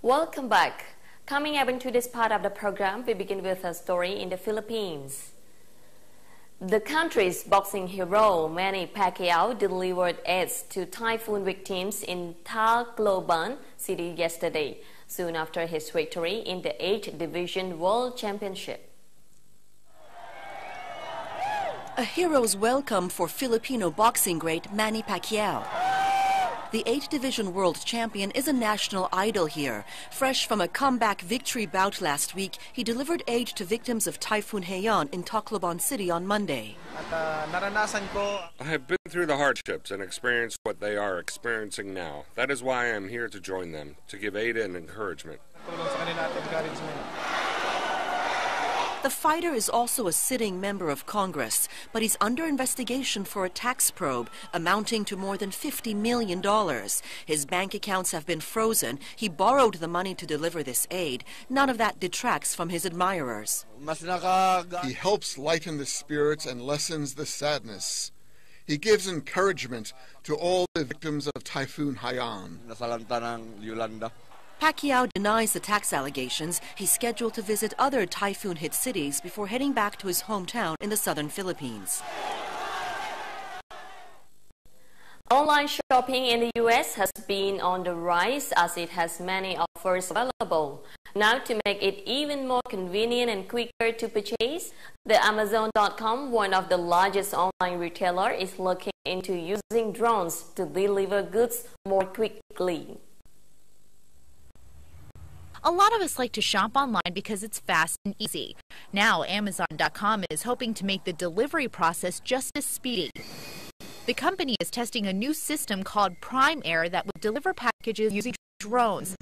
Welcome back. Coming up into this part of the program, we begin with a story in the Philippines. The country's boxing hero, Manny Pacquiao, delivered aids to typhoon victims in Tacloban City yesterday, soon after his victory in the 8th Division World Championship. A hero's welcome for Filipino boxing great Manny Pacquiao. The 8th Division World Champion is a national idol here. Fresh from a comeback victory bout last week, he delivered aid to victims of Typhoon Haiyan in Tacloban City on Monday. I have been through the hardships and experienced what they are experiencing now. That is why I am here to join them, to give aid and encouragement. The fighter is also a sitting member of Congress, but he's under investigation for a tax probe amounting to more than $50 million. His bank accounts have been frozen. He borrowed the money to deliver this aid. None of that detracts from his admirers. He helps lighten the spirits and lessens the sadness. He gives encouragement to all the victims of Typhoon Haiyan. Pacquiao denies the tax allegations. He's scheduled to visit other typhoon-hit cities before heading back to his hometown in the southern Philippines. Online shopping in the U.S. has been on the rise as it has many offers available. Now, to make it even more convenient and quicker to purchase, the Amazon.com, one of the largest online retailers, is looking into using drones to deliver goods more quickly. A lot of us like to shop online because it's fast and easy. Now, Amazon.com is hoping to make the delivery process just as speedy. The company is testing a new system called Prime Air that would deliver packages using drones.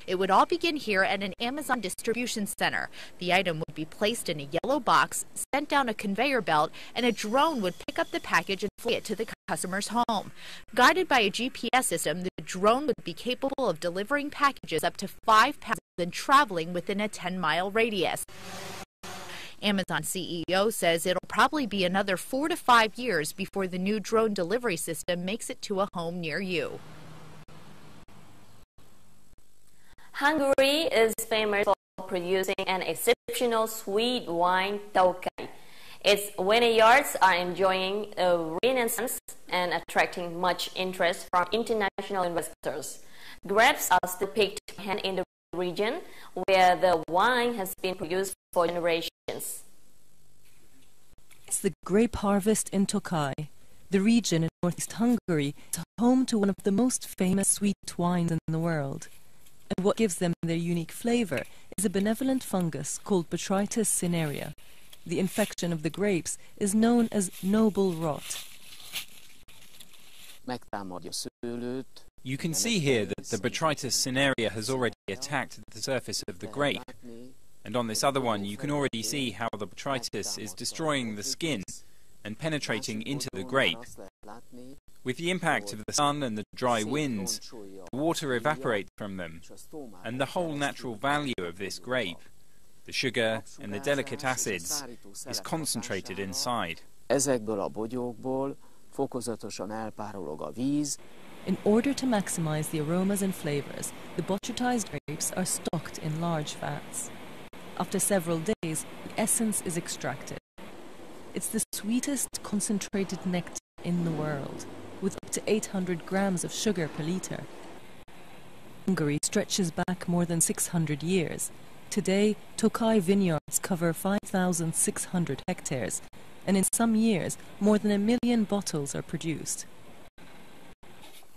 It would all begin here at an Amazon distribution center. The item would be placed in a yellow box, sent down a conveyor belt, and a drone would pick up the package and fly it to the customer's home. Guided by a GPS system, the drone would be capable of delivering packages up to 5 pounds and traveling within a 10-mile radius. Amazon CEO says it'll probably be another 4 to 5 years before the new drone delivery system makes it to a home near you. Hungary is famous for producing an exceptional sweet wine, Tokaj. Its vineyards are enjoying a renaissance and attracting much interest from international investors. Grapes are still picked by hand in the region, where the wine has been produced for generations. It's the grape harvest in Tokaj. The region in northeast Hungary is home to one of the most famous sweet wines in the world. And what gives them their unique flavor is a benevolent fungus called Botrytis cinerea. The infection of the grapes is known as noble rot. You can see here that the Botrytis cinerea has already attacked the surface of the grape. And on this other one, you can already see how the botrytis is destroying the skin and penetrating into the grape. With the impact of the sun and the dry winds, the water evaporates from them, and the whole natural value of this grape, the sugar and the delicate acids, is concentrated inside. In order to maximize the aromas and flavors, the botrytized grapes are stocked in large vats. After several days, the essence is extracted. It's the sweetest concentrated nectar in the world, with up to 800 grams of sugar per liter. Hungary stretches back more than 600 years. Today, Tokaj vineyards cover 5,600 hectares, and in some years, more than 1 million bottles are produced.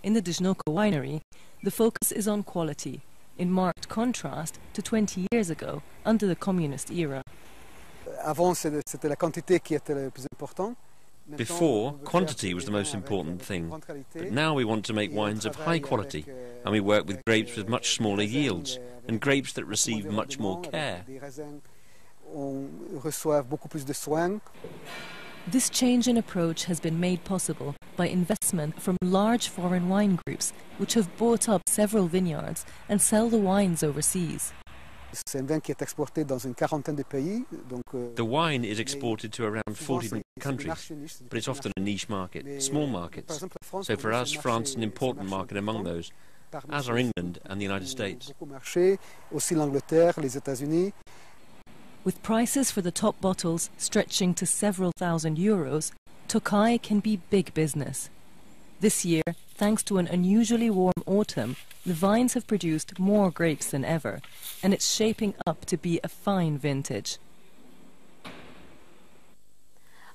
In the Dżnoko winery, the focus is on quality, in marked contrast to 20 years ago, under the communist era. Before, quantity was the most important thing, but now we want to make wines of high quality, and we work with grapes with much smaller yields, and grapes that receive much more care. This change in approach has been made possible by investment from large foreign wine groups, which have bought up several vineyards and sell the wines overseas. The wine is exported to around 40 different countries, but it's often a niche market, small markets. So for us, France is an important market among those, as are England and the United States. With prices for the top bottles stretching to several thousand euros, Tokai can be big business. This year, thanks to an unusually warm autumn, the vines have produced more grapes than ever, and it's shaping up to be a fine vintage.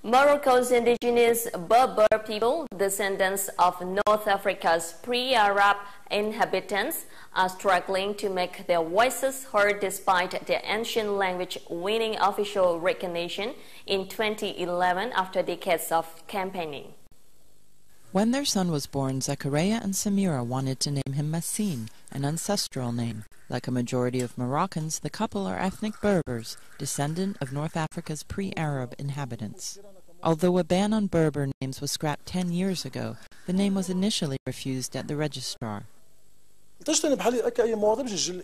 Morocco's indigenous Berber people, descendants of North Africa's pre-Arab inhabitants, are struggling to make their voices heard despite their ancient language winning official recognition in 2011 after decades of campaigning. When their son was born, Zakaria and Samira wanted to name him Massine, an ancestral name. Like a majority of Moroccans, the couple are ethnic Berbers, descendant of North Africa's pre-Arab inhabitants. Although a ban on Berber names was scrapped 10 years ago, the name was initially refused at the registrar.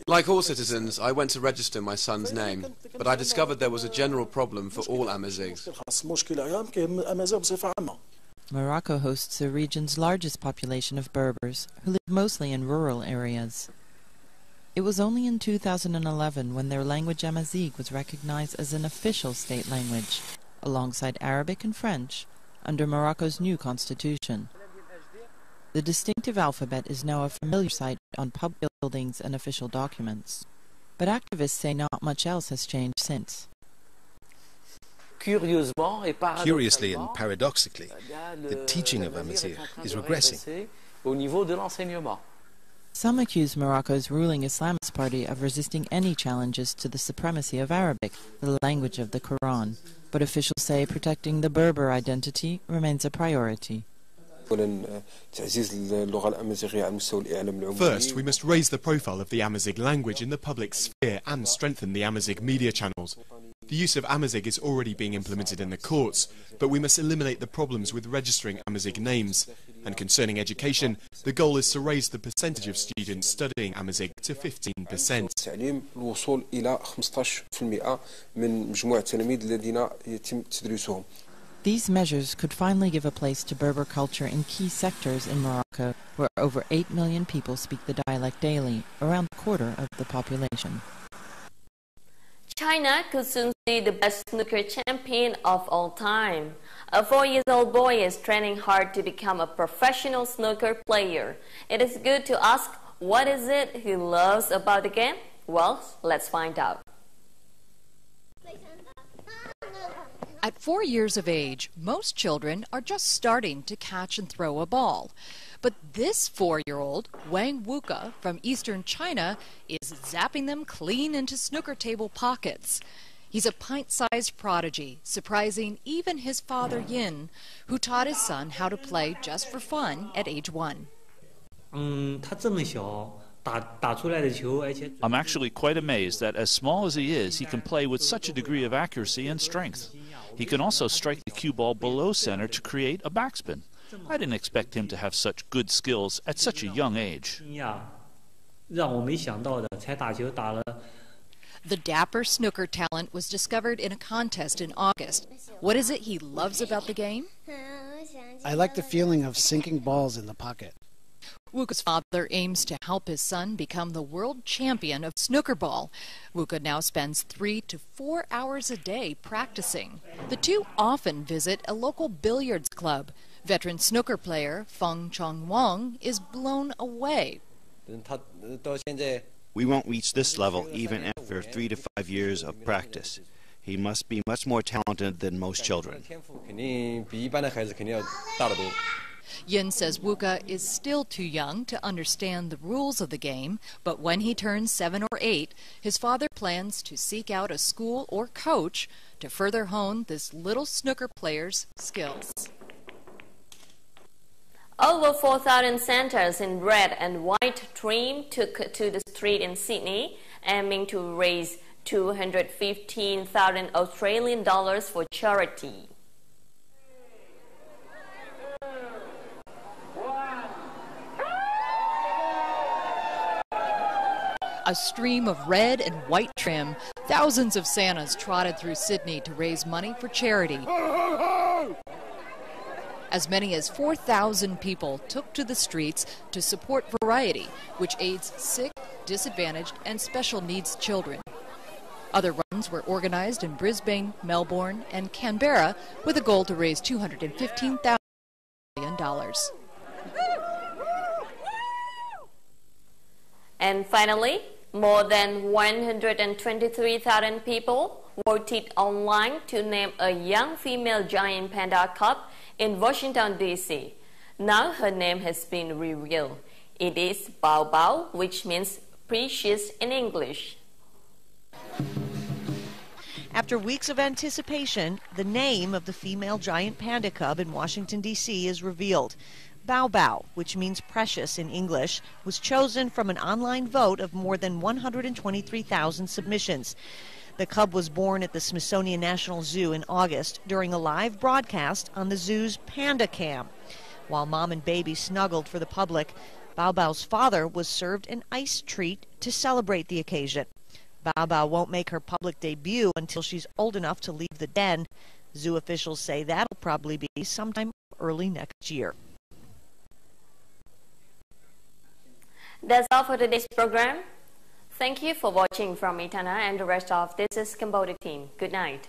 Like all citizens, I went to register my son's name, but I discovered there was a general problem for all Amazighs. Morocco hosts the region's largest population of Berbers, who live mostly in rural areas. It was only in 2011 when their language Amazigh was recognized as an official state language, alongside Arabic and French, under Morocco's new constitution. The distinctive alphabet is now a familiar sight on public buildings and official documents. But activists say not much else has changed since. Curiously and paradoxically, the teaching of Amazigh is regressing. Some accuse Morocco's ruling Islamist party of resisting any challenges to the supremacy of Arabic, the language of the Quran. But officials say protecting the Berber identity remains a priority. First, we must raise the profile of the Amazigh language in the public sphere and strengthen the Amazigh media channels. The use of Amazigh is already being implemented in the courts, but we must eliminate the problems with registering Amazigh names. And concerning education, the goal is to raise the percentage of students studying Amazigh to 15%. These measures could finally give a place to Berber culture in key sectors in Morocco, where over 8 million people speak the dialect daily, around a quarter of the population. China could soon see the best snooker champion of all time. A 4-year-old boy is training hard to become a professional snooker player. It is good to ask, what is it he loves about the game? Well, let's find out. At 4 years of age, most children are just starting to catch and throw a ball. But this 4-year-old, Wang Wuka, from eastern China, is zapping them clean into snooker table pockets. He's a pint-sized prodigy, surprising even his father Yin, who taught his son how to play just for fun at age 1. I'm actually quite amazed that as small as he is, he can play with such a degree of accuracy and strength. He can also strike the cue ball below center to create a backspin. I didn't expect him to have such good skills at such a young age. The dapper snooker talent was discovered in a contest in August. What is it he loves about the game? I like the feeling of sinking balls in the pocket. Wuka's father aims to help his son become the world champion of snooker ball. Wuka now spends 3 to 4 hours a day practicing. The two often visit a local billiards club. Veteran snooker player Feng Chong Wong is blown away. We won't reach this level even after 3 to 5 years of practice. He must be much more talented than most children. Yin says Wuka is still too young to understand the rules of the game, but when he turns 7 or 8, his father plans to seek out a school or coach to further hone this little snooker player's skills. Over 4,000 centres in red and white trim took to the street in Sydney, aiming to raise 215,000 Australian dollars for charity. A stream of red and white trim, thousands of Santas trotted through Sydney to raise money for charity. As many as 4,000 people took to the streets to support Variety, which aids sick, disadvantaged, and special needs children. Other runs were organized in Brisbane, Melbourne, and Canberra with a goal to raise $215,000 million. And finally, more than 123,000 people voted online to name a young female giant panda cub in Washington, D.C. Now her name has been revealed. It is Bao Bao, which means precious in English. After weeks of anticipation, the name of the female giant panda cub in Washington, D.C. is revealed. Bao Bao, which means precious in English, was chosen from an online vote of more than 123,000 submissions. The cub was born at the Smithsonian National Zoo in August during a live broadcast on the zoo's Panda Cam. While mom and baby snuggled for the public, Bao Bao's father was served an ice treat to celebrate the occasion. Bao Bao won't make her public debut until she's old enough to leave the den. Zoo officials say that'll probably be sometime early next year. That's all for today's program. Thank you for watching from Itana and the rest of This is Cambodia team. Good night.